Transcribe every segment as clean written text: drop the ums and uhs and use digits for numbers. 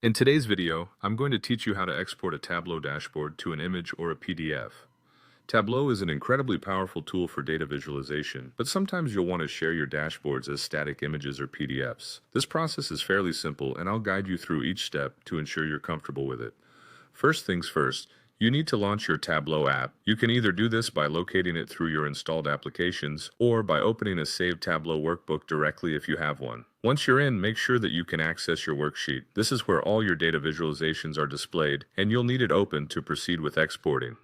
In today's video, I'm going to teach you how to export a Tableau dashboard to an image or a PDF. Tableau is an incredibly powerful tool for data visualization, but sometimes you'll want to share your dashboards as static images or PDFs. This process is fairly simple, and I'll guide you through each step to ensure you're comfortable with it. First things first, you need to launch your Tableau app. You can either do this by locating it through your installed applications or by opening a saved Tableau workbook directly if you have one. Once you're in, make sure that you can access your worksheet. This is where all your data visualizations are displayed, and you'll need it open to proceed with exporting.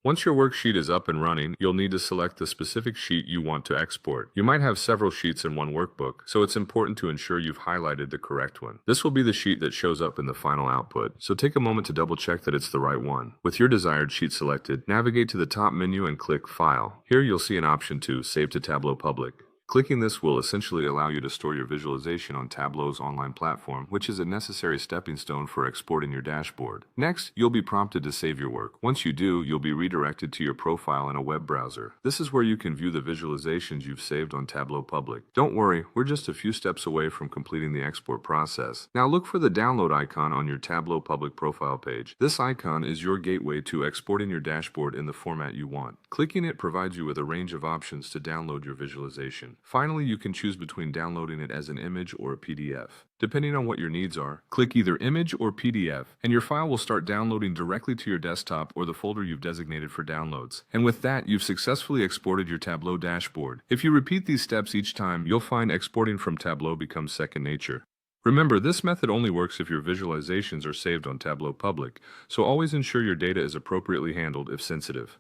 Once your worksheet is up and running, you'll need to select the specific sheet you want to export. You might have several sheets in one workbook, so it's important to ensure you've highlighted the correct one. This will be the sheet that shows up in the final output, so take a moment to double check that it's the right one. With your desired sheet selected, navigate to the top menu and click File. Here you'll see an option to Save to Tableau Public. Clicking this will essentially allow you to store your visualization on Tableau's online platform, which is a necessary stepping stone for exporting your dashboard. Next, you'll be prompted to save your work. Once you do, you'll be redirected to your profile in a web browser. This is where you can view the visualizations you've saved on Tableau Public. Don't worry, we're just a few steps away from completing the export process. Now look for the download icon on your Tableau Public profile page. This icon is your gateway to exporting your dashboard in the format you want. Clicking it provides you with a range of options to download your visualization. Finally, you can choose between downloading it as an image or a PDF. Depending on what your needs are, click either Image or PDF, and your file will start downloading directly to your desktop or the folder you've designated for downloads. And with that, you've successfully exported your Tableau dashboard. If you repeat these steps each time, you'll find exporting from Tableau becomes second nature. Remember, this method only works if your visualizations are saved on Tableau Public, so always ensure your data is appropriately handled if sensitive.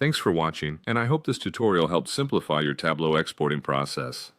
Thanks for watching, and I hope this tutorial helped simplify your Tableau exporting process.